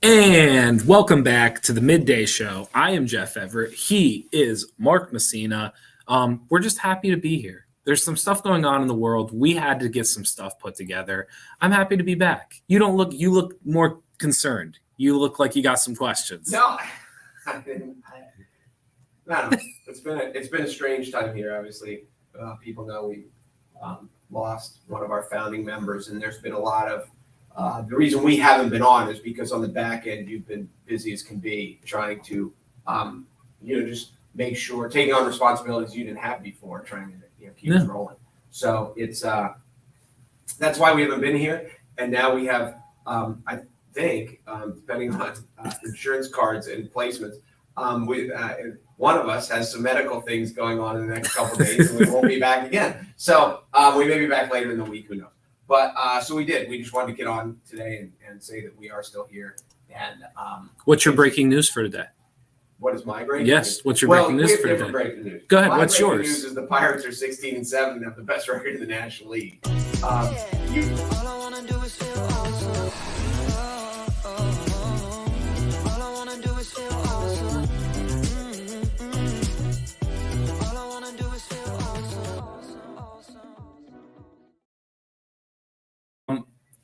And welcome back to the Midday Show. I am Jeff Everett. He is Mark Messina. We're just happy to be here. There's some stuff going on in the world. We had to get some stuff put together. I'm happy to be back. You look more concerned. You look like you got some questions. No, I don't know. It's been a strange time here. Obviously, people know we lost one of our founding members, and there's been a lot of the reason we haven't been on is because on the back end you've been busy as can be, trying to just make sure, taking on responsibilities you didn't have before, trying to keep us rolling. So it's that's why we haven't been here, and now we have I think depending on insurance cards and placements, one of us has some medical things going on in the next couple of days, and we won't be back again. So we may be back later in the week, who knows. But so we did. We just wanted to get on today and say that we are still here. And what's your breaking news for today? What is my breaking news? Yes, what's your breaking news for today? Breaking news. Go ahead. My what's breaking yours? News is the Pirates are 16-7 and have the best record in the National League.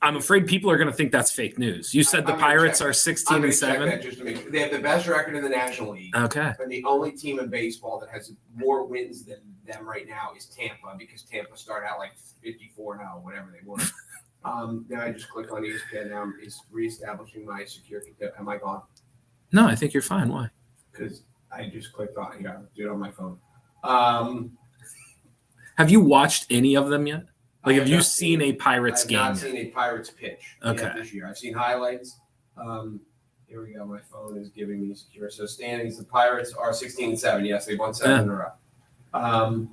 I'm afraid people are going to think that's fake news. You said the Pirates are 16-7. Just to make sure. They have the best record in the National League. Okay. And the only team in baseball that has more wins than them right now is Tampa, because Tampa started out like 54-0, whatever they were. Now I just click on ESPN. Now it's reestablishing my security. Am I gone? No, I think you're fine. Why? Because I just clicked on. Yeah, do it on my phone. Have you watched any of them yet? Like, have you seen a Pirates game? I've not seen a Pirates pitch this year. I've seen highlights. Here we go. My phone is giving me secure. So standings, the Pirates are 16-7. Yes, they won 7 in a row.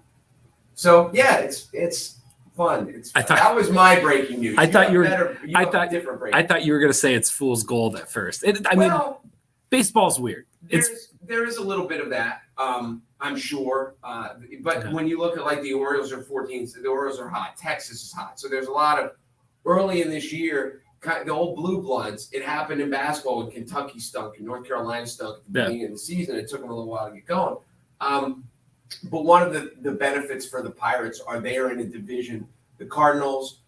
So yeah, it's fun. That was my breaking news. I thought you were going to say it's fool's gold at first. I mean, baseball's weird. There is a little bit of that. I'm sure. But when you look at like the Orioles are 14, the Orioles are hot. Texas is hot. So there's a lot of early in this year, the old blue bloods. It happened in basketball when Kentucky stunk and North Carolina stunk at the beginning of the season. It took them a little while to get going. But one of the benefits for the Pirates are they are in a division. The Cardinals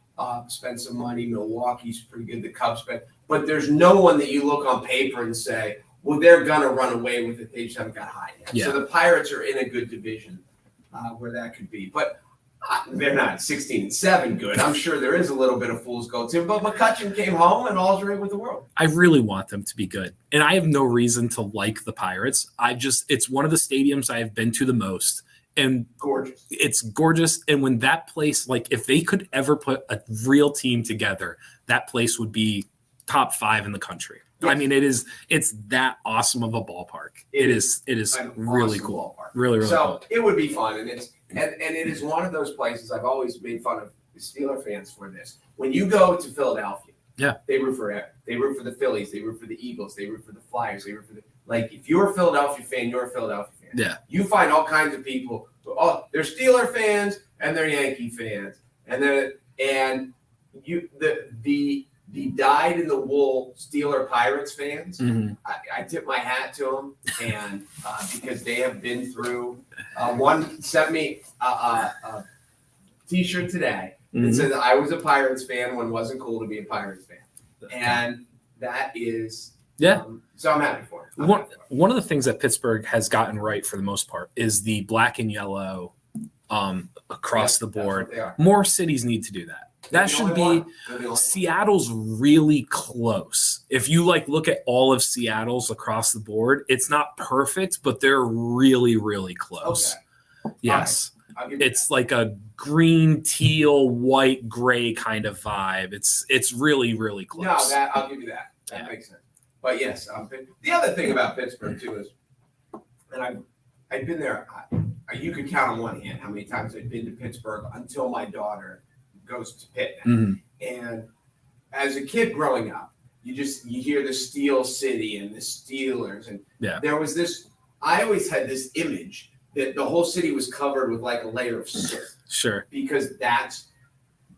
spend some money. Milwaukee's pretty good. The Cubs spend. But there's no one that you look on paper and say, well, they're going to run away with it. They just haven't got high yet. Yeah. So the Pirates are in a good division where that could be. But they're not 16-7 good. I'm sure there is a little bit of fool's gold too. But McCutchen came home and all's right with the world. I really want them to be good. And I have no reason to like the Pirates. It's one of the stadiums I have been to the most. And gorgeous. It's gorgeous. And when that place, like if they could ever put a real team together, that place would be top 5 in the country. Yes. I mean, it's that awesome of a ballpark. It is really awesome cool. Ballpark. Really cool. So it would be fun. And it is one of those places I've always made fun of the Steeler fans for this. When you go to Philadelphia, they root for the Phillies, they root for the Eagles, they root for the Flyers, they root for if you're a Philadelphia fan, you're a Philadelphia fan. Yeah. You find all kinds of people. Oh, they're Steeler fans and they're Yankee fans. And the dyed-in-the-wool Steeler Pirates fans, I tip my hat to them, and because they have been through. One sent me a T-shirt today that says I was a Pirates fan when it wasn't cool to be a Pirates fan, and that is so I'm happy for it. One of the things that Pittsburgh has gotten right for the most part is the black and yellow across the board. More cities need to do that. That should be Seattle's really close. If you look at all of Seattle's across the board, it's not perfect, but they're really, really close. Okay. Yes. Right. It's like a green, teal, white, gray kind of vibe. It's really, really close. No, I'll give you that. That makes sense. But yes, the other thing about Pittsburgh too is, and I've been there. You could count on one hand how many times I've been to Pittsburgh until my daughter goes to Pitt. And as a kid growing up, you hear the Steel City and the Steelers, and there was this. I always had this image that the whole city was covered with like a layer of soot. Sure. Because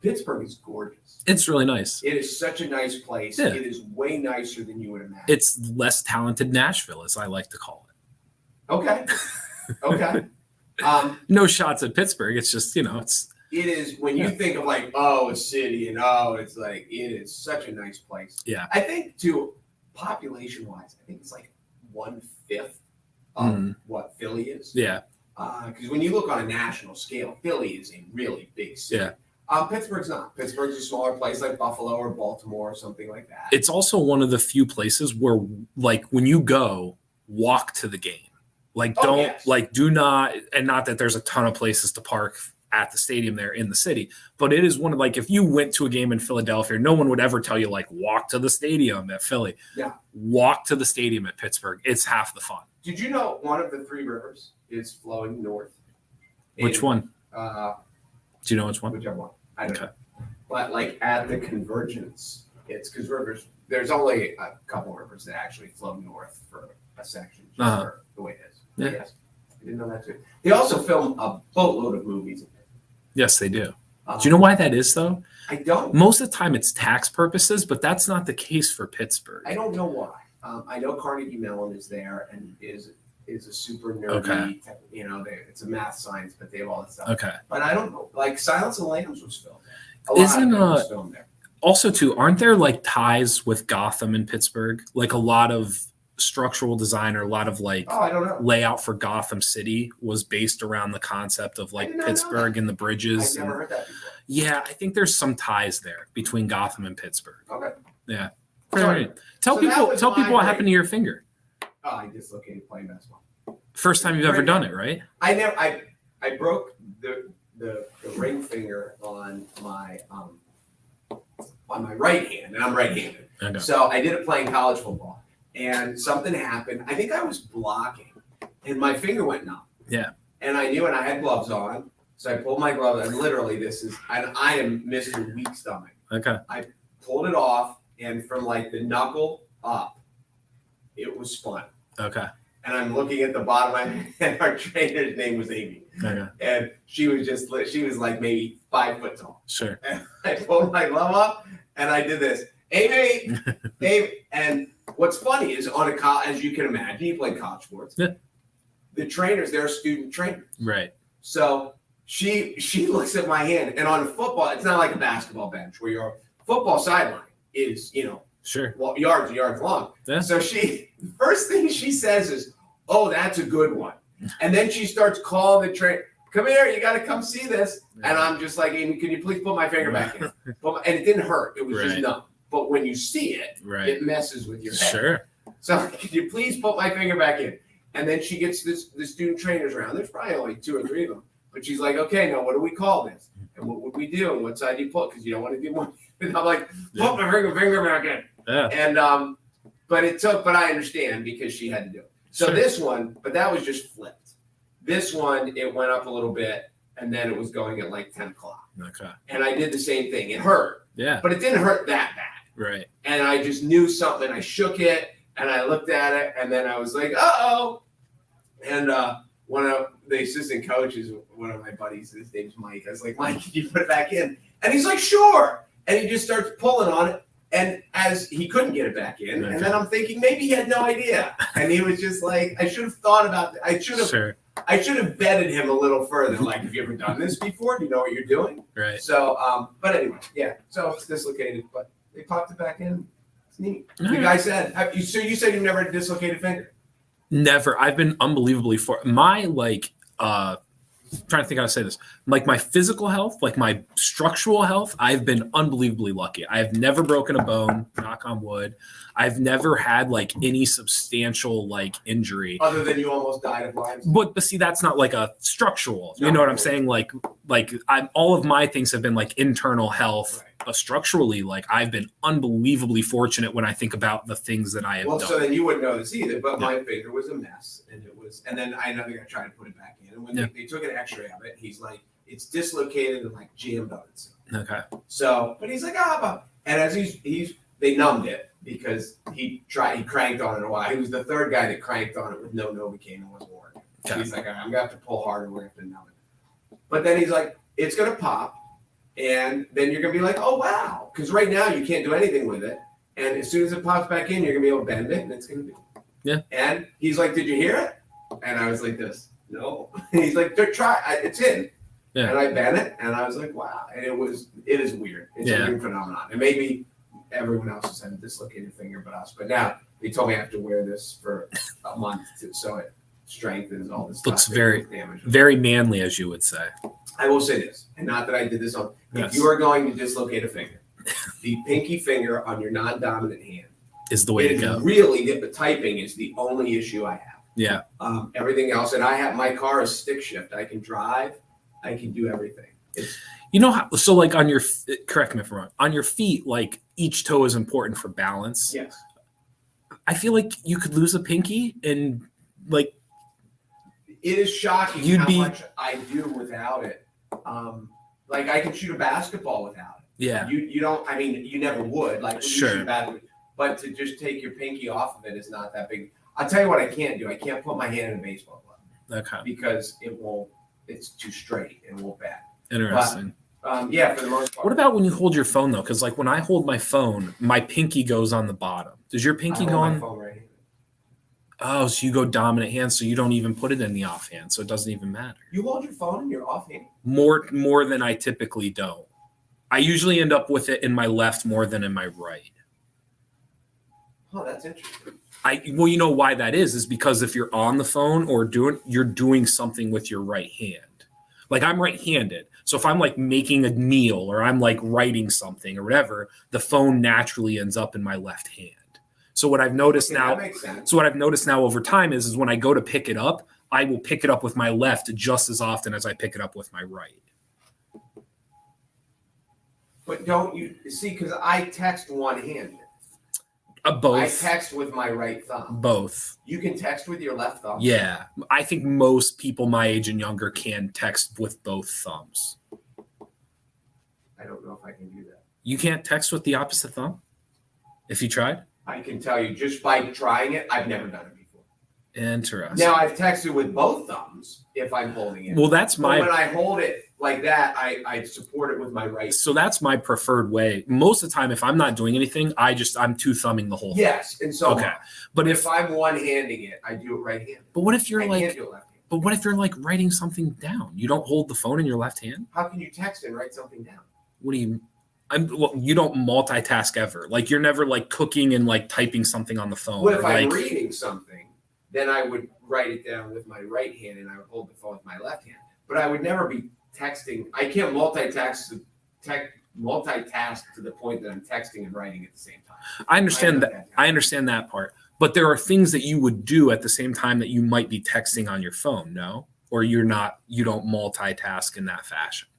Pittsburgh is gorgeous. It's really nice. It is such a nice place. Yeah. It is way nicer than you would imagine. It's less talented Nashville, as I like to call it. Okay. Okay. No shots at Pittsburgh. It's just, it's. It is when you think of like, a city and it's like, it is such a nice place. Yeah. I think too, population wise, I think it's like 1/5 of what Philly is. Yeah. Because when you look on a national scale, Philly is a really big city. Yeah. Pittsburgh's not. Pittsburgh's a smaller place like Buffalo or Baltimore or something like that. It's also one of the few places where, like, when you go, walk to the game. Like, do not, and not that there's a ton of places to park at the stadium there in the city, but it is one of, like, if you went to a game in Philadelphia, no one would ever tell you, like, walk to the stadium at Philly. Yeah. Walk to the stadium at Pittsburgh. It's half the fun. Did you know one of the three rivers is flowing north? Which one? Do you know which one? Whichever one. I don't know. But like at the convergence, it's because rivers, there's only a couple rivers that actually flow north for a section, just for the way it is. Yeah. Yes. I didn't know that too. They also film a boatload of movies in it. Yes, they do. Do you know why that is, though? I don't. Most of the time it's tax purposes, but that's not the case for Pittsburgh. I don't know why. I know Carnegie Mellon is there and is a super nerdy, it's a math science, but they have all that stuff. Okay. But I don't know. Like Silence of the Lambs was filmed there. Isn't was filmed there. Also, too, aren't there like ties with Gotham and Pittsburgh? Like a lot of structural design or a lot of like I don't know. layout for Gotham City was based around the concept of like Pittsburgh and the bridges. I've never heard that before. Yeah, I think there's some ties there between Gotham and Pittsburgh. Okay. Yeah. Sorry. Tell people what happened to your finger. Oh, I dislocated playing basketball. First time you've ever done it, right? I broke the ring finger on my right hand, and I'm right-handed. Okay. So I did it playing college football, and something happened. I think I was blocking, and my finger went numb. Yeah. And I knew, and I had gloves on, so I pulled my glove, and literally I am Mr. Weak Stomach. Okay. I pulled it off, and from like the knuckle up, it was spun. Okay. And I'm looking at the bottom of my head, and our trainer's name was Amy. Okay. And she was like maybe 5 foot tall. Sure. And I pulled my glove up and I did this. Amy, Amy. And what's funny is as you can imagine, you play college sports. Yeah. The trainers, they're student trainers. Right. So she looks at my hand, and on football, it's not like a basketball bench where your football sideline is, Sure. yards and yards long. Yeah. So first thing she says is, "Oh, that's a good one." And then she starts calling the train, "Come here, you got to come see this." Yeah. And I'm just like, "Amy, can you please put my finger back in?" And it didn't hurt. It was just numb. But when you see it, it messes with your head. Sure. So can you please put my finger back in? And then she gets the student trainers around. There's probably only 2 or 3 of them. But she's like, "Okay, now what do we call this? And what would we do? And what side do you put? Because you don't want to do more." And I'm like, "Put my finger back in." Yeah. And but I understand because she had to do it. So this one, but that was just flipped. This one, it went up a little bit, and then it was going at like 10 o'clock. Okay. And I did the same thing. It hurt. Yeah. But it didn't hurt that bad. Right. And I just knew something. I shook it, and I looked at it, and then I was like, "Uh-oh." And one of the assistant coaches, one of my buddies, his name's Mike. I was like, "Mike, can you put it back in?" And he's like, "Sure." And he just starts pulling on it. And as he couldn't get it back in, and then I'm thinking maybe he had no idea, and he was just like, I should have thought about that. I should have vetted him a little further. Like, have you ever done this before? Do you know what you're doing? Right. So, but anyway, yeah. So it's dislocated, but they popped it back in. It's neat. The guy said, so you said you never had a dislocated finger? Never. I've been unbelievably my trying to think how to say this. Like my physical health, like my structural health, I've been unbelievably lucky. I've never broken a bone, knock on wood. I've never had like any substantial like injury. Other than you almost died of Lyme's. But see, that's not like a structural. You know what I'm saying? Like all of my things have been like internal health. But structurally, like I've been unbelievably fortunate when I think about the things that I have done. So then you wouldn't know this either, but my finger was a mess, and then I know they're gonna try to put it back in. And when they took an X-ray of it, he's like, it's dislocated and like jammed on itself. Okay. So, but he's like, and as they numbed it because he cranked on it a while. He was the third guy that cranked on it with no Novocaine and wasn't working. So he's like, all right, I'm gonna have to pull harder. We're gonna have to numb it. But then he's like, it's gonna pop. And then you're going to be like, oh, wow. Because right now you can't do anything with it. And as soon as it pops back in, you're going to be able to bend it and it's going to be. Yeah. And he's like, did you hear it? And I was like this. No. He's like, try. It's in. Yeah. And I bent it and I was like, wow. And it is weird. It's a weird phenomenon. And maybe everyone else has had a dislocated finger but us. But now they told me I have to wear this for a month so it strengthens all this Looks stuff. very manly, as you would say. I will say this, and not that I did this on. Yes. If you are going to dislocate a finger, the pinky finger on your non-dominant hand is the way to go. Really, the typing is the only issue I have. Yeah. Everything else, and my car is stick shift. I can drive. I can do everything. You know how? So like on your, correct me if I'm wrong. On your feet, like each toe is important for balance. Yes. I feel like you could lose a pinky and like. It is shocking how much I do without it. Like I can shoot a basketball without it. Yeah. You don't. I mean, you never would. Like sure. You shoot basketball, but to just take your pinky off of it is not that big. I'll tell you what I can't do. I can't put my hand in a baseball glove. Okay. Because it won't. It's too straight and won't bat. Interesting. But, yeah, for the most part. What about when you hold your phone though? Because like when I hold my phone, my pinky goes on the bottom. Does your pinky go on? My phone right here. Oh, so you go dominant hand, so you don't even put it in the offhand, so it doesn't even matter. You hold your phone in your offhand? More than I typically don't. I usually end up with it in my left more than in my right. Oh, that's interesting. Well, you know why that is because if you're on the phone or you're doing something with your right hand. Like I'm right-handed, so if I'm like making a meal or I'm like writing something or whatever, the phone naturally ends up in my left hand. So what I've noticed now over time is when I go to pick it up, I will pick it up with my left just as often as I pick it up with my right. But don't you see? Because I text one-handed. Both. I text with my right thumb. Both. You can text with your left thumb? Yeah. I think most people my age and younger can text with both thumbs. I don't know if I can do that. You can't text with the opposite thumb? If you tried? I can tell you, just by trying it, I've never done it before. Interesting. Now, I've texted with both thumbs if I'm holding it. Well, that's my... But when I hold it like that, I support it with my right. So that's my preferred way. Most of the time, if I'm not doing anything, I'm two-thumbing the whole thing. Yes, and so okay. But if I'm one-handing it, I do it right-handed. But what if you're But what if you're like writing something down? You don't hold the phone in your left hand? How can you text and write something down? What do you... you don't multitask ever. Like you're never like cooking and like typing something on the phone. Well, if I'm reading something, then I would write it down with my right hand and I would hold the phone with my left hand. But I would never be texting. I can't multitask to the point that I'm texting and writing at the same time. I understand that. I understand that part. But there are things that you would do at the same time that you might be texting on your phone, no? Or you don't multitask in that fashion.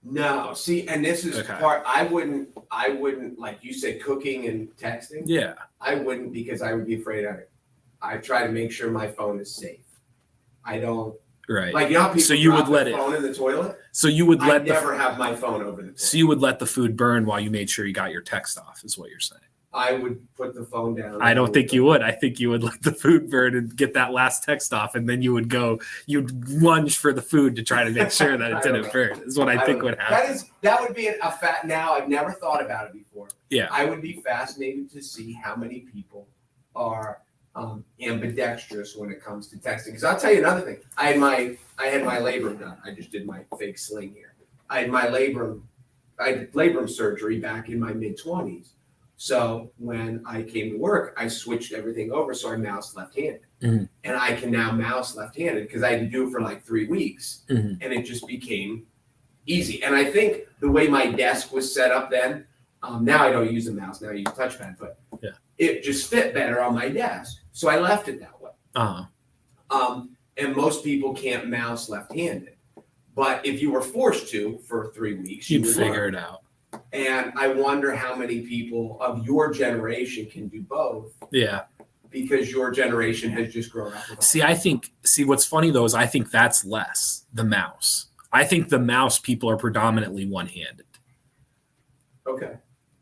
No, see, and this is part I wouldn't like you said cooking and texting. Yeah. I wouldn't because I would be afraid I try to make sure my phone is safe. I don't like how people so you would let their phone in the toilet. So you would let never have my phone over the toilet. So you would let the food burn while you made sure you got your text off, is what you're saying. I would put the phone down. I don't think you would. I think you would let the food burn and get that last text off, and then you'd lunge for the food to try to make sure that it didn't burn. Is what I think would happen. That would be a fact. Now I've never thought about it before. Yeah, I would be fascinated to see how many people are ambidextrous when it comes to texting. Because I'll tell you another thing. I had my labrum done. I just did my fake sling here. I had labrum surgery back in my mid-20s. So when I came to work, I switched everything over so I mouse left-handed. Mm-hmm. And I can now mouse left-handed because I had to do it for like 3 weeks. Mm-hmm. And it just became easy. And I think the way my desk was set up then, now I don't use a mouse, now I use a touchpad, but it just fit better on my desk. So I left it that way. Uh-huh. And most people can't mouse left-handed. But if you were forced to for 3 weeks, you'd figure it out. And I wonder how many people of your generation can do both. Yeah. Because your generation has just grown up with what's funny though is I think that's less the mouse. I think the mouse people are predominantly one-handed. Okay.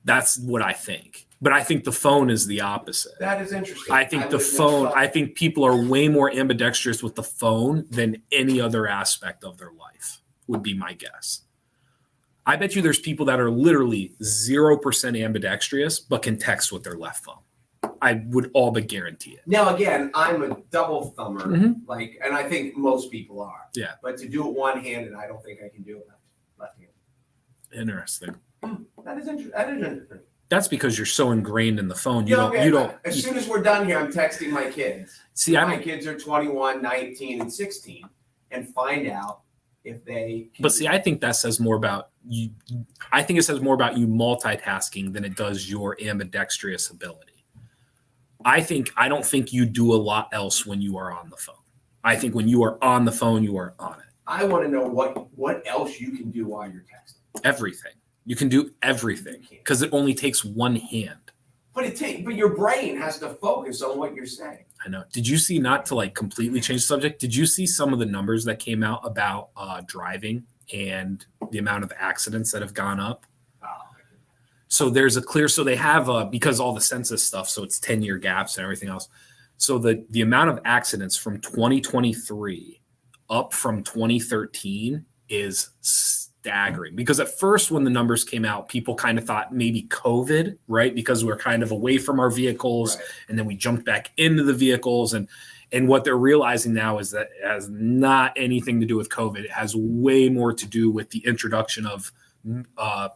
That's what I think. But I think the phone is the opposite. That is interesting. I think I think people are way more ambidextrous with the phone than any other aspect of their life, would be my guess. I bet you there's people that are literally 0% ambidextrous, but can text with their left thumb. I would all but guarantee it. Now, again, I'm a double thumber, Mm-hmm. and I think most people are. Yeah. But to do it one-handed, I don't think I can do it left-handed. Interesting. That is interesting. That's because you're so ingrained in the phone. You don't. As soon as we're done here, I'm texting my kids. See, my kids are 21, 19, and 16, and find out if they. But see, I think that says more about you. I think it says more about you multitasking than it does your ambidextrous ability. I don't think you do a lot else when you are on the phone. I think when you are on the phone, you are on it. I want to know what else you can do while you're texting. Everything. You can do everything because it only takes one hand. But your brain has to focus on what you're saying. I know. Did you see, not to like completely change the subject, did you see some of the numbers that came out about driving and the amount of accidents that have gone up? So there's so they have because all the census stuff, so it's 10-year gaps and everything else. So the amount of accidents from 2023 up from 2013 is staggering. Because at first, when the numbers came out, people kind of thought maybe COVID, right? Because we're kind of away from our vehicles, right. And then we jumped back into the vehicles. And what they're realizing now is that it has not anything to do with COVID. It has way more to do with the introduction of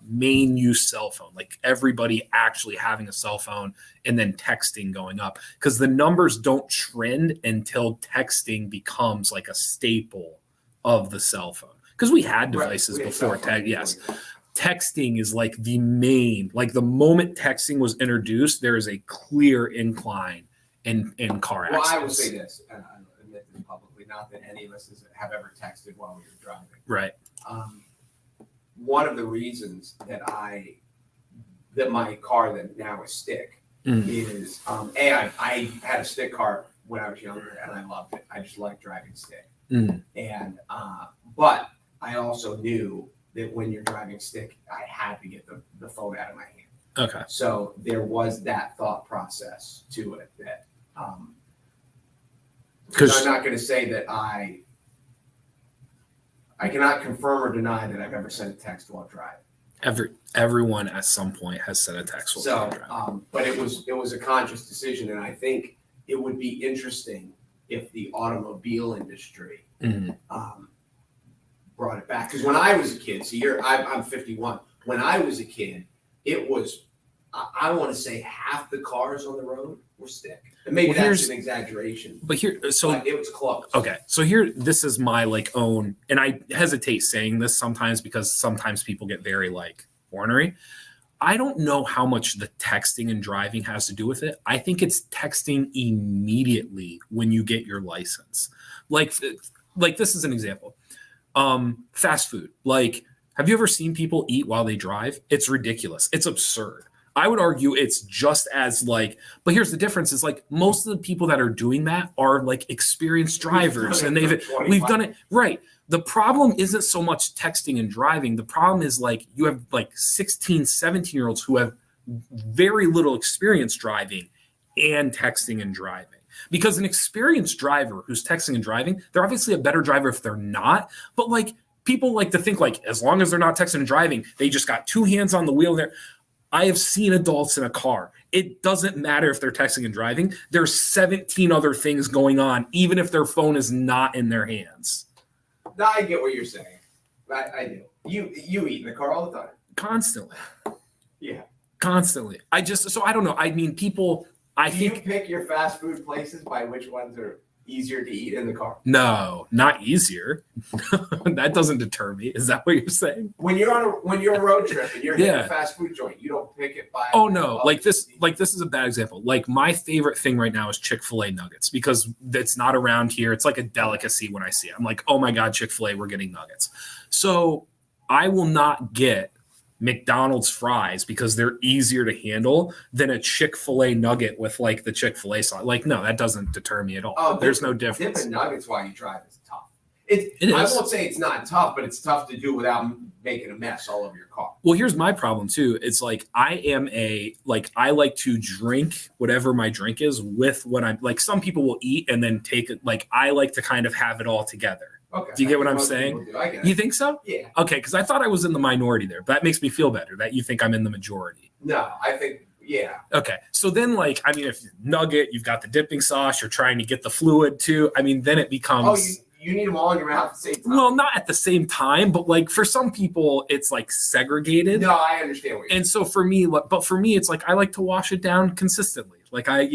main use cell phone, like everybody actually having a cell phone, and then texting going up, because the numbers don't trend until texting becomes like a staple of the cell phone. Because we had devices before. Yes. Texting is like the main, like the moment texting was introduced, there is a clear incline in car accidents. Well, I will say this, and I admit this publicly, not that any of us have ever texted while we were driving. Right. One of the reasons that my car that now is stick is, I had a stick car when I was younger and I loved it. I just liked driving stick. And, but I also knew that when you're driving stick, I had to get the phone out of my hand. Okay. So there was that thought process to it that, because I'm not going to say that I cannot confirm or deny that I've ever sent a text while driving. Everyone at some point has sent a text while driving. But it was a conscious decision, and I think it would be interesting if the automobile industry brought it back. Because when I was a kid, I'm 51. When I was a kid, it was, I want to say, half the cars on the road were stick. And maybe that's an exaggeration. But it was close. Okay. So this is my own, and I hesitate saying this sometimes because sometimes people get very ornery. I don't know how much the texting and driving has to do with it. I think it's texting immediately when you get your license. Like this is an example. Fast food. Have you ever seen people eat while they drive? It's ridiculous. It's absurd. I would argue it's just as but here's the difference is most of the people that are doing that are experienced drivers, and we've done it right. The problem isn't so much texting and driving. The problem is you have 16, 17-year-olds who have very little experience driving and texting and driving. Because an experienced driver who's texting and driving, they're obviously a better driver if they're not. But people like to think as long as they're not texting and driving, they just got two hands on the wheel there. I have seen adults in a car. It doesn't matter if they're texting and driving. There's 17 other things going on, even if their phone is not in their hands. No, I get what you're saying. I do. You eat in the car all the time. Constantly. Yeah. Constantly. I don't know. I mean, people, Do you pick your fast food places by which ones are easier to eat in the car? No, not easier. That doesn't deter me. Is that what you're saying? When you're on a road trip and you're hitting a fast food joint, you don't pick it by. Oh no! This is a bad example. My favorite thing right now is Chick-fil-A nuggets because it's not around here. It's like a delicacy when I see it. I'm like, oh my god, Chick-fil-A, we're getting nuggets. So I will not get McDonald's fries because they're easier to handle than a Chick-fil-A nugget with the Chick-fil-A sauce. No, that doesn't deter me at all. Oh, there's no difference. Dipping nuggets while you drive is tough. It is. I won't say it's not tough, but it's tough to do without making a mess all over your car. Well, here's my problem too. It's like I like to drink whatever my drink is with what I'm like. Some people will eat and then take it. Like I like to kind of have it all together. Okay. Do you get what I'm saying? I get it. You think so? Yeah. Okay, because I thought I was in the minority there, but that makes me feel better that you think I'm in the majority. No, I think, yeah. Okay, so then if nugget, you've got the dipping sauce, you're trying to get the fluid too. I mean, then it becomes. Oh, you need them all in your mouth at the same time. Well, not at the same time, but like for some people, it's like segregated. No, I understand what you're saying. And so for me, it's like I like to wash it down consistently. Like I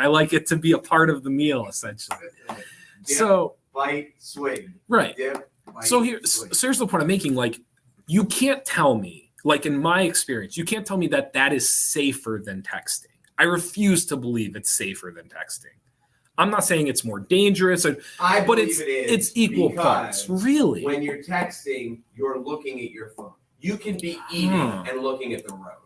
like it to be a part of the meal essentially. Dip, So bite, swig. right. Dip, bite, So here's swig. the point I'm making. Like you can't tell me, like in my experience, you can't tell me that is safer than texting. I refuse to believe it's safer than texting. I'm not saying it's more dangerous, but it's equal parts. Really, when you're texting, you're looking at your phone. You can be eating and looking at the road.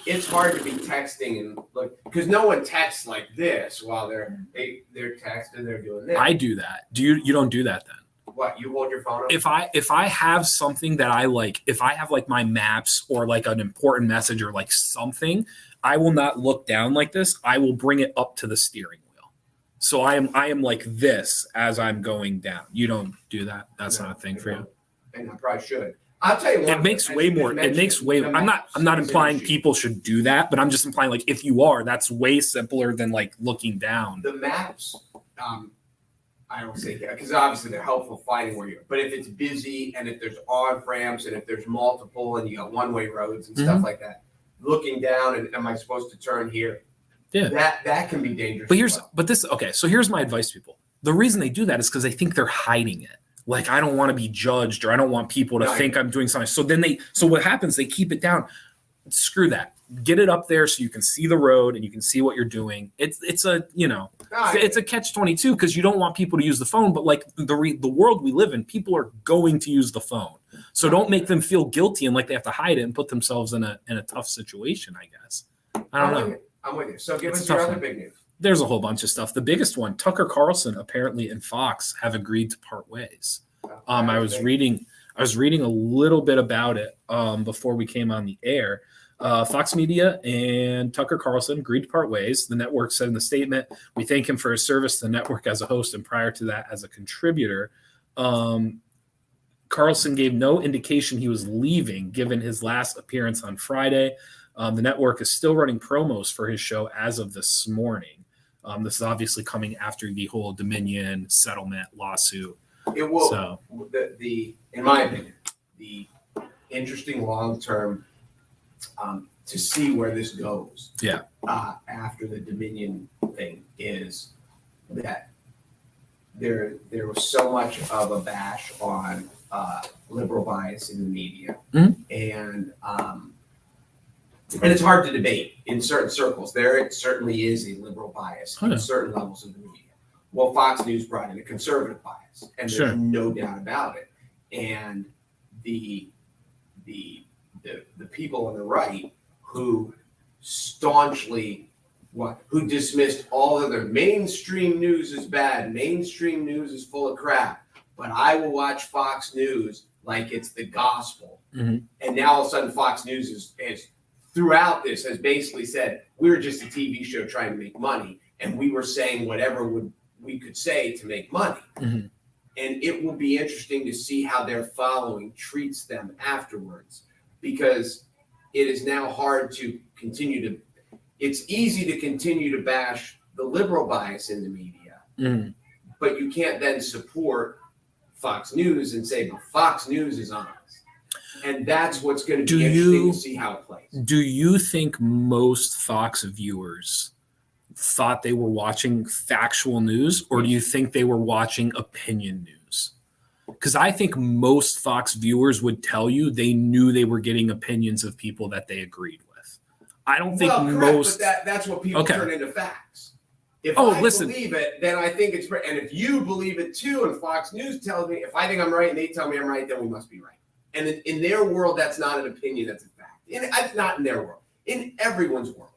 It's hard to be texting and look because no one texts like this while they're texting. They're doing this. I do that. You don't do that then? What, you hold your phone up? If I have something that I like, if I have like my maps or like an important message or like something, I will not look down like this. I will bring it up to the steering wheel. So I am like this as I'm going down. You don't do that. That's not a thing for you. And I probably should. I'll tell you what. It makes way more. I'm not implying people should do that, but I'm just implying like if you are, that's way simpler than like looking down. The maps, I don't say because obviously they're helpful finding where you're. But if it's busy and if there's on ramps and if there's multiple and you got one-way roads and stuff like that, looking down and am I supposed to turn here? Yeah, that can be dangerous. So here's my advice, to people. The reason they do that is because they think they're hiding it. Like I don't want to be judged or I don't want people to think I'm doing something. So what happens? They keep it down. Screw that. Get it up there so you can see the road and you can see what you're doing. It's a catch-22 because you don't want people to use the phone, but like the world we live in, people are going to use the phone. So don't make them feel guilty and like they have to hide it and put themselves in a tough situation, I guess. I don't know. I'm with you. So give us your other big news. There's a whole bunch of stuff. The biggest one, Tucker Carlson apparently and Fox have agreed to part ways. I was reading a little bit about it before we came on the air. Fox Media and Tucker Carlson agreed to part ways. The network said in the statement, "We thank him for his service to the network as a host and prior to that as a contributor." Carlson gave no indication he was leaving given his last appearance on Friday. The network is still running promos for his show as of this morning. This is obviously coming after the whole Dominion settlement lawsuit. It will. So, in my opinion, the interesting long-term to see where this goes. Yeah. After the Dominion thing is that there was so much of a bash on liberal bias in the media, and it's hard to debate in certain circles. There certainly is a liberal bias in certain levels of the media. Well, Fox News brought in a conservative bias, and there's no doubt about it. And the people on the right who staunchly who dismissed all other mainstream news is bad, mainstream news is full of crap, but I will watch Fox News like it's the gospel. And now all of a sudden Fox News is throughout this has basically said we're just a TV show trying to make money, and we were saying whatever we could say to make money. And it will be interesting to see how their following treats them afterwards, because it is now hard to it's easy to continue to bash the liberal bias in the media, but you can't then support Fox News and say, but Fox News is honest. And that's what's going to be interesting to see how it plays. Do you think most Fox viewers thought they were watching factual news, or do you think they were watching opinion news? Because I think most Fox viewers would tell you they knew they were getting opinions of people that they agreed with. I don't think most. But that's what people turn into facts. If I believe it, then I think it's right. And if you believe it too, and Fox News tells me, if I think I'm right and they tell me I'm right, then we must be right. And in their world, that's not an opinion, that's a fact. It's not in their world. In everyone's world.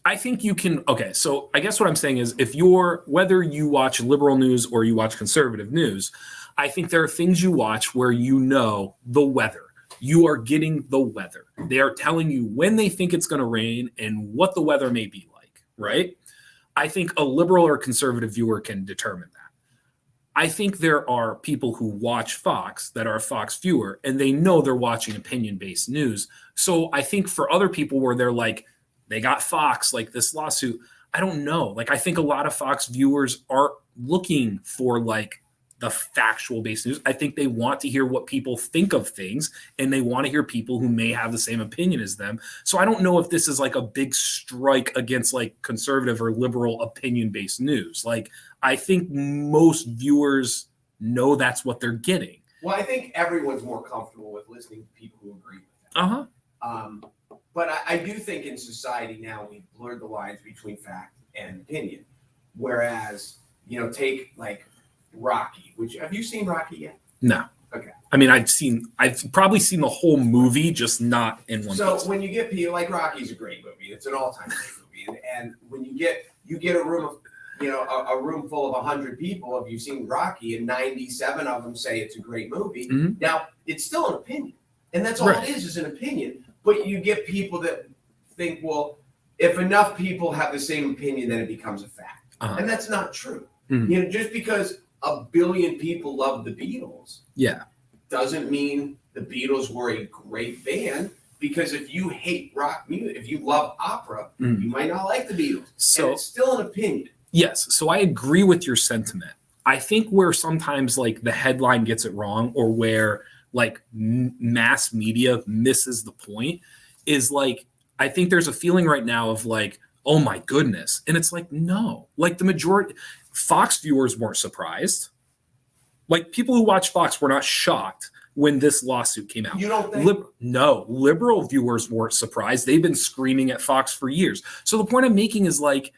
I think you can. Okay, so I guess what I'm saying is, whether you watch liberal news or you watch conservative news, I think there are things you watch where you know the weather. You are getting the weather. They are telling you when they think it's going to rain and what the weather may be like, right? I think a liberal or conservative viewer can determine that. I think there are people who watch Fox that are a Fox viewer and they know they're watching opinion-based news. So I think for other people where they're like, they got Fox, like this lawsuit, I don't know. Like I think a lot of Fox viewers are looking for like the factual based news. I think they want to hear what people think of things and they want to hear people who may have the same opinion as them. So I don't know if this is like a big strike against like conservative or liberal opinion based news. Like I think most viewers know that's what they're getting. Well, I think everyone's more comfortable with listening to people who agree with them. But I do think in society now we've blurred the lines between fact and opinion. Whereas, take like Rocky, have you seen Rocky yet? No. Okay. I mean, I've probably seen the whole movie, just not in one. So when you get people like Rocky's a great movie, it's an all-time great movie, and when you get a room of a room full of 100 people, if you've seen Rocky, and 97 of them say it's a great movie. Mm-hmm. Now it's still an opinion, and that's all it is an opinion. But you get people that think, well, if enough people have the same opinion, then it becomes a fact, and that's not true. Mm-hmm. Just because a billion people love the Beatles, doesn't mean the Beatles were a great band. Because if you hate rock music, if you love opera, you might not like the Beatles. So and it's still an opinion. Yes, so I agree with your sentiment. I think where sometimes like the headline gets it wrong, or where like mass media misses the point, is like I think there's a feeling right now of like, oh my goodness, and it's like no, like the majority. Fox viewers weren't surprised. Like people who watch Fox were not shocked when this lawsuit came out. You don't think? No, liberal viewers weren't surprised. They've been screaming at Fox for years. So the point I'm making is like,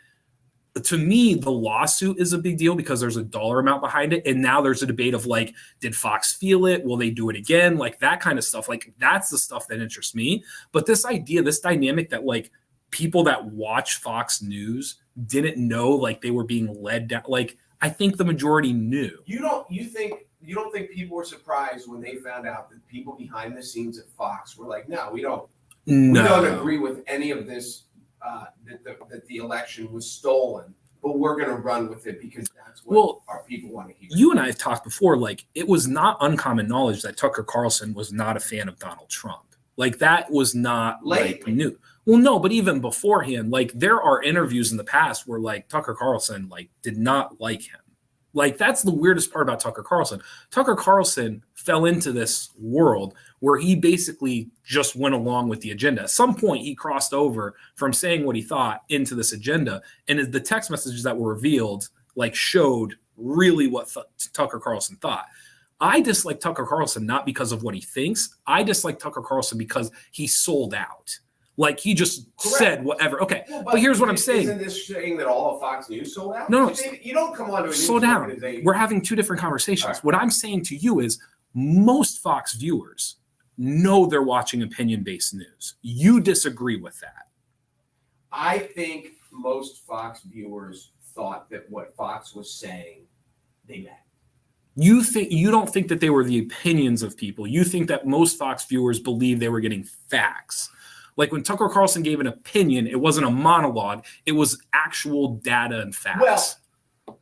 to me, the lawsuit is a big deal because there's a dollar amount behind it. And now there's a debate of like, did Fox feel it? Will they do it again? Like that kind of stuff. Like that's the stuff that interests me. But this idea, this dynamic that like people that watch Fox News didn't know like they were being led down. Like I think the majority knew. You don't think people were surprised when they found out that people behind the scenes at Fox were like, no, we don't agree with any of this, that the election was stolen, but we're going to run with it because that's what our people want to hear. You and I have talked before, like it was not uncommon knowledge that Tucker Carlson was not a fan of Donald Trump. Like that was not like new. Well, no, but even beforehand, like there are interviews in the past where like Tucker Carlson like did not like him. Like that's the weirdest part about Tucker Carlson. Tucker Carlson fell into this world where he basically just went along with the agenda. At some point, he crossed over from saying what he thought into this agenda, and the text messages that were revealed like showed really what Tucker Carlson thought. I dislike Tucker Carlson not because of what he thinks. I dislike Tucker Carlson because he sold out. Like he just said whatever. Okay, well, but here's what I'm saying. Isn't this saying that all of Fox News sold out? No, you don't come on to a slow down. We're having two different conversations. Right. What I'm saying to you is most Fox viewers know they're watching opinion-based news. You disagree with that. I think most Fox viewers thought that what Fox was saying, they meant. You don't think that they were the opinions of people. You think that most Fox viewers believe they were getting facts. Like when Tucker Carlson gave an opinion, it wasn't a monologue. It was actual data and facts. Well,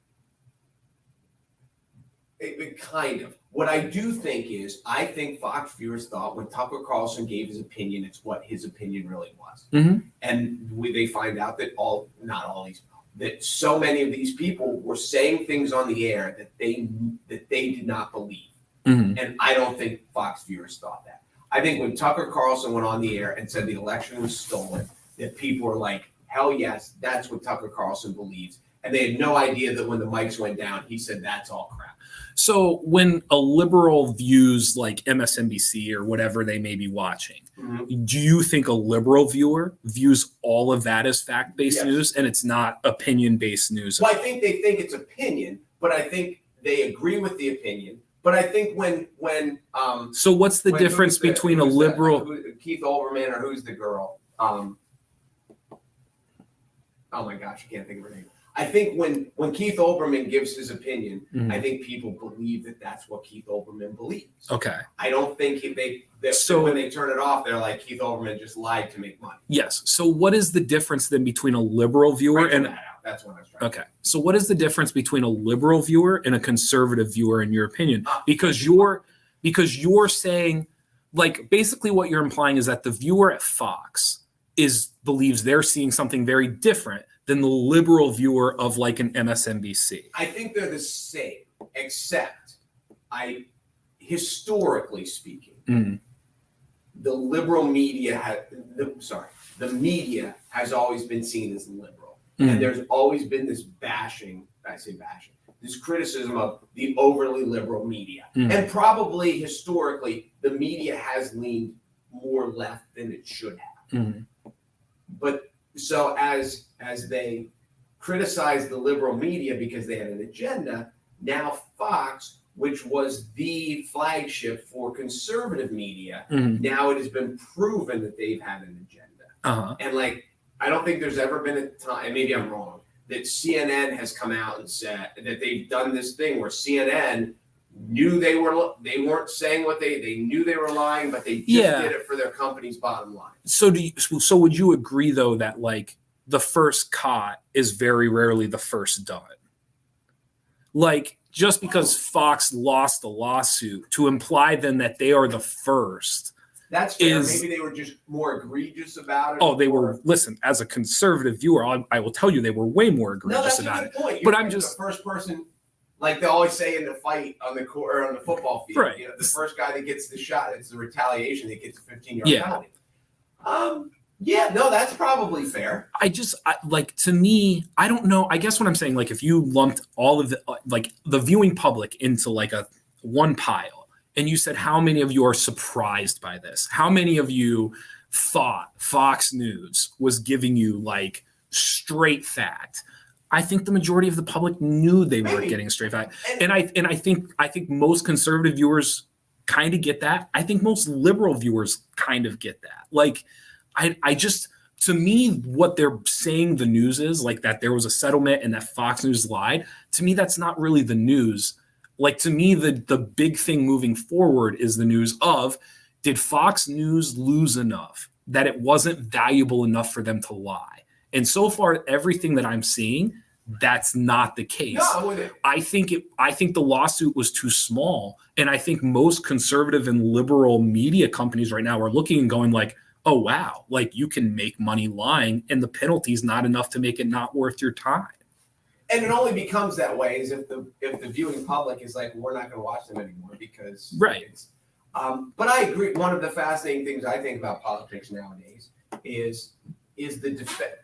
it kind of. What I do think is, I think Fox viewers thought when Tucker Carlson gave his opinion, it's what his opinion really was. Mm-hmm. And they find out that that so many of these people were saying things on the air that they did not believe. Mm-hmm. And I don't think Fox viewers thought that. I think when Tucker Carlson went on the air and said the election was stolen, that people were like, hell yes, that's what Tucker Carlson believes. And they had no idea that when the mics went down, he said that's all crap. So when a liberal views like MSNBC or whatever they may be watching, mm-hmm. do you think a liberal viewer views all of that as fact-based news and it's not opinion-based news? Well, I think they think it's opinion, but I think they agree with the opinion. But I think when so what's the difference between a liberal Keith Olbermann or who's the girl? oh my gosh, I can't think of her name. I think when Keith Olbermann gives his opinion, I think people believe that that's what Keith Olbermann believes. Okay. I don't think when they turn it off, they're like, Keith Olbermann just lied to make money. Yes. So what is the difference then between a liberal viewer and that's what I was trying to say. So what is the difference between a liberal viewer and a conservative viewer in your opinion? Because you're saying, like, basically what you're implying is that the viewer at Fox believes they're seeing something very different than the liberal viewer of like an MSNBC. I think they're the same, except historically speaking, the liberal media the media has always been seen as liberal. And there's always been this this criticism of the overly liberal media. And probably historically, the media has leaned more left than it should have. But so as they criticize the liberal media because they had an agenda, now Fox, which was the flagship for conservative media, now it has been proven that they've had an agenda. And like, I don't think there's ever been a time, and maybe I'm wrong, that CNN has come out and said that they've done this thing where CNN knew they weren't saying what they knew they were lying, but they just did it for their company's bottom line. So would you agree though that like the first caught is very rarely the first done? Like, just because Fox lost a lawsuit to imply then that they are the first. That's fair. Maybe they were just more egregious about it. Oh, they were. Listen, as a conservative viewer, I will tell you they were way more egregious about it. Point. But I'm just the first person, like they always say in the fight on the court or on the football field. Right. You know, the first guy that gets the shot, it's the retaliation that gets a 15-yard penalty. Yeah, no, that's probably fair. Like, to me, I don't know. I guess what I'm saying, like, if you lumped all of the viewing public into like one pile, and you said, how many of you are surprised by this? How many of you thought Fox News was giving you like straight fact? I think the majority of the public knew they weren't getting straight fact. And I think most conservative viewers kind of get that. I think most liberal viewers kind of get that. Like, I just, to me, what they're saying the news is like that there was a settlement and that Fox News lied. To me, that's not really the news. Like, to me, the big thing moving forward is the news of, did Fox News lose enough that it wasn't valuable enough for them to lie? And so far, everything that I'm seeing, that's not the case. No, I think the lawsuit was too small. And I think most conservative and liberal media companies right now are looking and going like, oh, wow, like you can make money lying and the penalty is not enough to make it not worth your time. And it only becomes that way is if the viewing public is like, we're not going to watch them anymore because but I agree. One of the fascinating things I think about politics nowadays is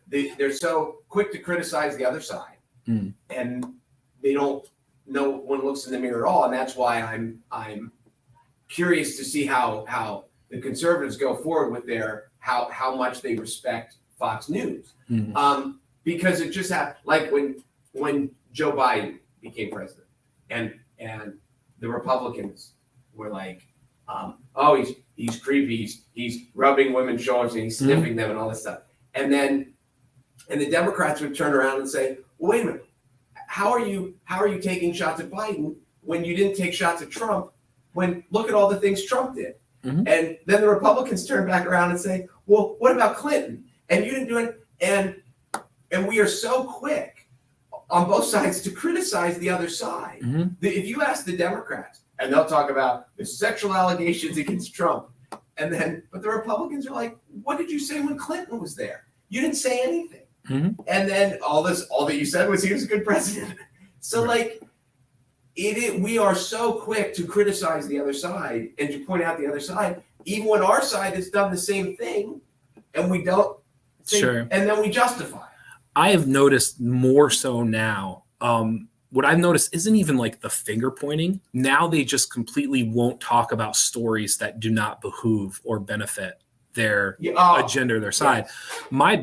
they're so quick to criticize the other side, and they don't know one looks in the mirror at all. And that's why I'm curious to see how the conservatives go forward with their how much they respect Fox News, because it just happened like when Joe Biden became president, and the Republicans were like, oh, he's creepy, he's rubbing women's shoulders and he's sniffing them and all this stuff, and the Democrats would turn around and say, well, wait a minute, how are you taking shots at Biden when you didn't take shots at Trump? When look at all the things Trump did. And then the Republicans turn back around and say, well, what about Clinton? And you didn't do it. And we are so but on both sides to criticize the other side. If you ask the Democrats, and they'll talk about the sexual allegations against Trump, but the Republicans are like, what did you say when Clinton was there? You didn't say anything. And then all that you said was he was a good president. So like, we are so quick to criticize the other side and to point out the other side, even when our side has done the same thing, and we don't. And then we justify it. I have noticed more so now. What I've noticed isn't even like the finger pointing. Now they just completely won't talk about stories that do not behoove or benefit their agenda or their side. My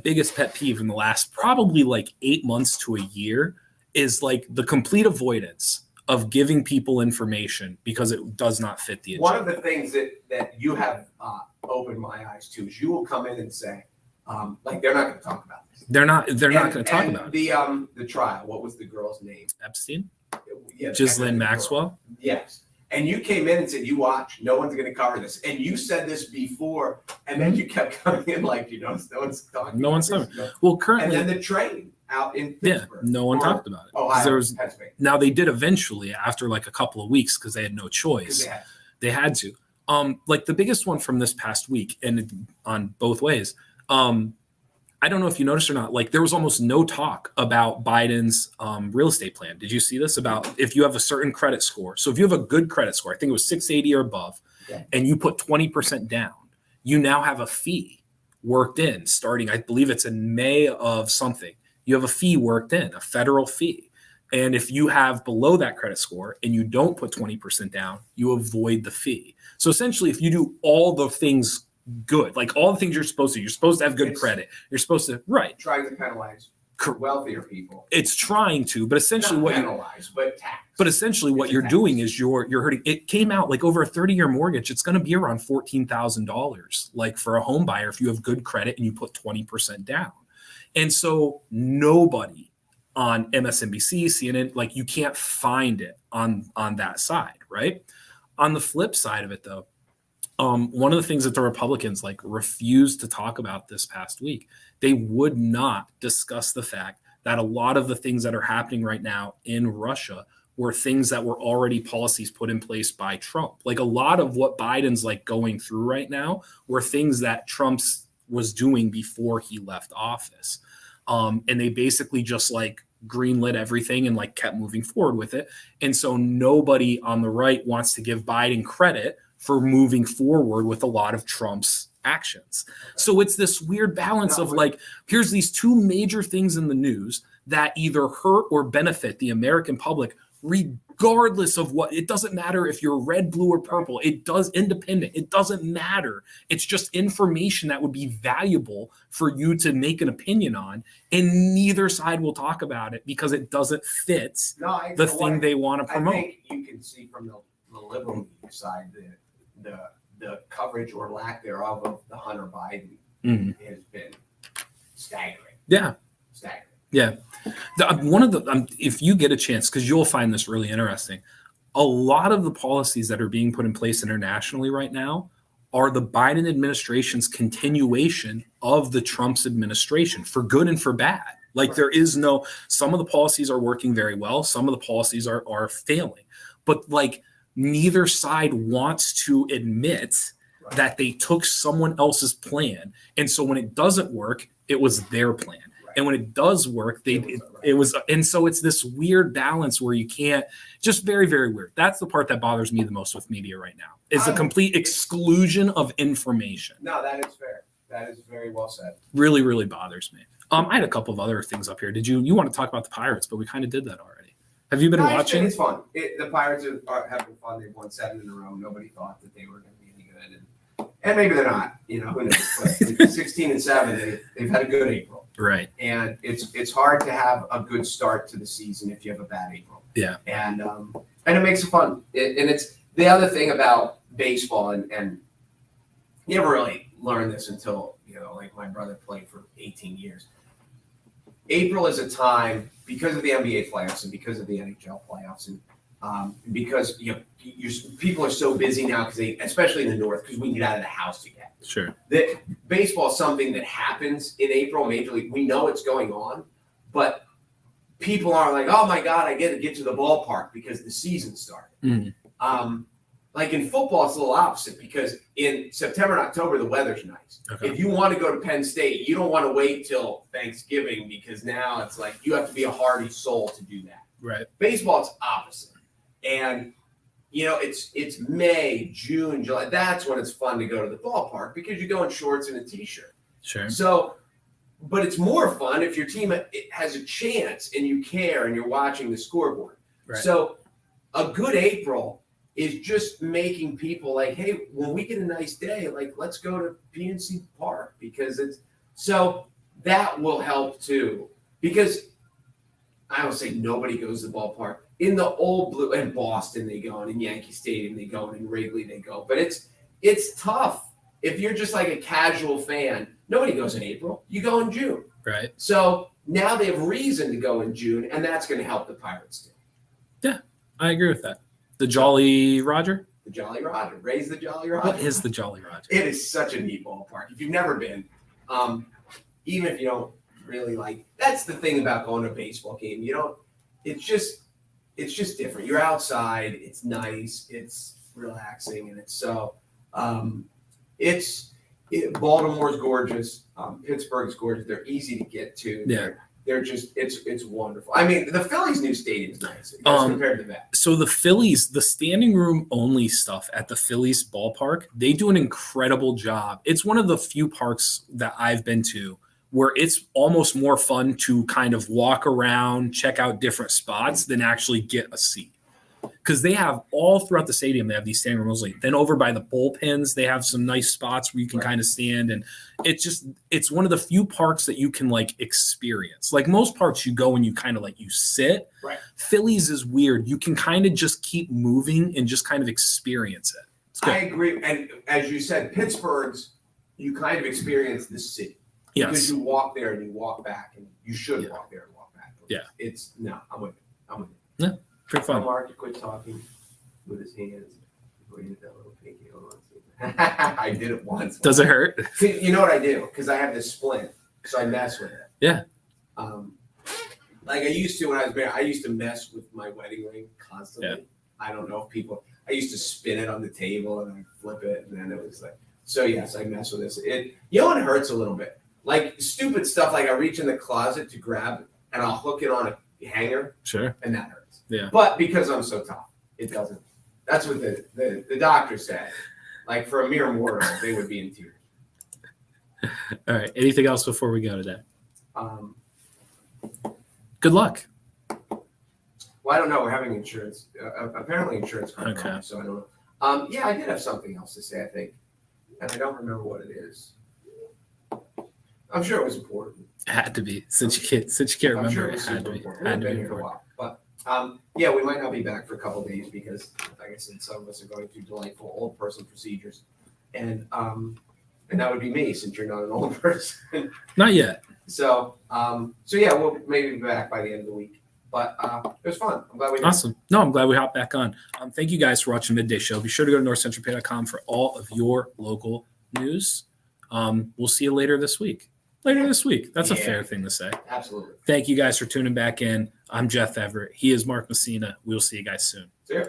biggest pet peeve in the last probably like 8 months to a year is like the complete avoidance of giving people information because it does not fit the agenda. One of the things that you have opened my eyes to is you will come in and say, Like they're not going to talk about this. They're not going to talk about it. The trial. What was the girl's name? Epstein? Yeah, Ghislaine Maxwell? Yes. And you came in and said, you watch, no one's going to cover this. And you said this before, and then you kept coming in like, no one's talking No one's talking. Well, currently. And then the train out in Pittsburgh. Yeah, no one talked about it. Ohio, now they did eventually after like a couple of weeks because they had no choice. They had to. Like the biggest one from this past week and on both ways. I don't know if you noticed or not, like there was almost no talk about Biden's real estate plan. Did you see this about if you have a certain credit score? So if you have a good credit score, I think it was 680 or above, and you put 20% down, you now have a fee worked in starting, I believe it's in May of something. You have a fee worked in, a federal fee. And if you have below that credit score and you don't put 20% down, you avoid the fee. So essentially, if you do all the things good, like all the things you're supposed to have good credit. You're supposed to, trying to penalize wealthier people. It's trying to, but essentially not penalize, but tax. But essentially what you're doing is you're hurting. It came out like over a 30-year mortgage, it's going to be around $14,000, like for a home buyer if you have good credit and you put 20% down. And so nobody on MSNBC, CNN, like you can't find it on that side, right? On the flip side of it, though, one of the things that the Republicans like refused to talk about this past week, they would not discuss the fact that a lot of the things that are happening right now in Russia were things that were already policies put in place by Trump. Like a lot of what Biden's like going through right now were things that Trump's was doing before he left office. And they basically just like greenlit everything and like kept moving forward with it. And so nobody on the right wants to give Biden credit for moving forward with a lot of Trump's actions. So it's this weird balance of like, here's these two major things in the news that either hurt or benefit the American public, regardless of what. It doesn't matter if you're red, blue, or purple. It does independent. It doesn't matter. It's just information that would be valuable for you to make an opinion on. And neither side will talk about it because it doesn't fit the thing they want to promote. I think you can see from the liberal side the coverage or lack thereof of the Hunter Biden has been staggering. Yeah. Staggering. Yeah. One of the, if you get a chance, because you'll find this really interesting, a lot of the policies that are being put in place internationally right now are the Biden administration's continuation of the Trump's administration, for good and for bad. Like there is no, some of the policies are working very well. Some of the policies are failing. But like neither side wants to admit that they took someone else's plan. And so when it doesn't work, it was their plan. And when it does work, it was, and so it's this weird balance where you can't, just very, very weird. That's the part that bothers me the most with media right now, is the complete exclusion of information. No, that is fair. That is very well said. Really, really bothers me. I had a couple of other things up here. Did you want to talk about the Pirates, but we kind of did that already. Have you been watching? It's fun. The Pirates have been fun. They've won 7 in a row. Nobody thought that they were going to be any good. And maybe they're not, who knows. But 16-7, they've had a good April. Right. And it's hard to have a good start to the season if you have a bad April. Yeah. And it makes it fun. And it's the other thing about baseball, and you never really learn this until, like my brother played for 18 years. April is a time, because of the NBA playoffs and because of the NHL playoffs, and because people are so busy now, because especially in the North, because we get out of the house together. Sure. That baseball is something that happens in April, Major League. We know it's going on, but people are like, "Oh my God, I get to get to the ballpark because the season started." Mm-hmm. Like in football, it's a little opposite, because in September and October the weather's nice. Okay. If you want to go to Penn State, you don't want to wait till Thanksgiving, because now it's like you have to be a hardy soul to do that. Right. Baseball, it's opposite, and it's May, June, July. That's when it's fun to go to the ballpark, because you go in shorts and a t-shirt. Sure. So, but it's more fun if your team has a chance and you care and you're watching the scoreboard. Right. So a good April is just making people like, hey, when we get a nice day, like let's go to PNC Park, because so that will help too. Because I will say nobody goes to the ballpark. In the old blue, in Boston they go, and in Yankee Stadium they go, and in Wrigley they go. But it's tough if you're just like a casual fan, nobody goes in April. You go in June. Right. So now they have reason to go in June, and that's going to help the Pirates too. Yeah, I agree with that. The Jolly Roger? The Jolly Roger. Raise the Jolly Roger. What is the Jolly Roger? It is such a neat ballpark. If you've never been, even if you don't really like, that's the thing about going to a baseball game. You don't, it's just different. You're outside. It's nice. It's relaxing. And it's so, Baltimore's gorgeous. Pittsburgh's gorgeous. They're easy to get to. Yeah. They're just, it's wonderful. I mean, the Phillies' new stadium is nice as compared to that. So the Phillies, the standing room only stuff at the Phillies ballpark, they do an incredible job. It's one of the few parks that I've been to where it's almost more fun to kind of walk around, check out different spots than actually get a seat. Because they have all throughout the stadium, they have these standing room only. Then over by the bullpens, they have some nice spots where you can kind of stand. And it's one of the few parks that you can like experience. Like most parks you go and you kind of like you sit. Right. Phillies is weird. You can kind of just keep moving and just kind of experience it. I agree. And as you said, Pittsburgh's, you kind of experience the city. Yes. Because you walk there and you walk back, and you should walk there and walk back. Yeah. I'm with you. Yeah. Pretty fun. Mark quit talking with his hands. Before you did that little pinky. I did it once. Does it hurt? See, you know what I do? Because I have this splint, so I mess with it. Yeah. Like I used to when I was married, I used to mess with my wedding ring constantly. Yeah. I don't know if people. I used to spin it on the table and I'd flip it, and then it was like. So yes, I mess with this. It hurts a little bit. Like stupid stuff. Like I reach in the closet to grab it, and I'll hook it on a hanger. Sure. And that hurts. Yeah. But because I'm so tough, it doesn't. That's what the doctor said. Like for a mere mortal, they would be in tears. All right. Anything else before we go today? Good luck. Well, I don't know. We're having insurance. Apparently, insurance comes Okay. on, so I don't know. Yeah, I did have something else to say. I think, and I don't remember what it is. I'm sure it was important. It had to be since you can't remember. I'm sure It was had super to be. important. Had to We've be been here a important. while, but yeah, we might not be back for a couple of days because, like I said, some of us are going through delightful old person procedures, and that would be me since you're not an old person. Not yet. So yeah, we'll maybe be back by the end of the week. But it was fun. I'm glad we did. Awesome. No, I'm glad we hopped back on. Thank you guys for watching Midday Show. Be sure to go to NorthcentralPa.com for all of your local news. We'll see you later this week. That's a fair thing to say. Absolutely. Thank you guys for tuning back in. I'm Jeff Everett. He is Mark Messina. We'll see you guys soon. See ya.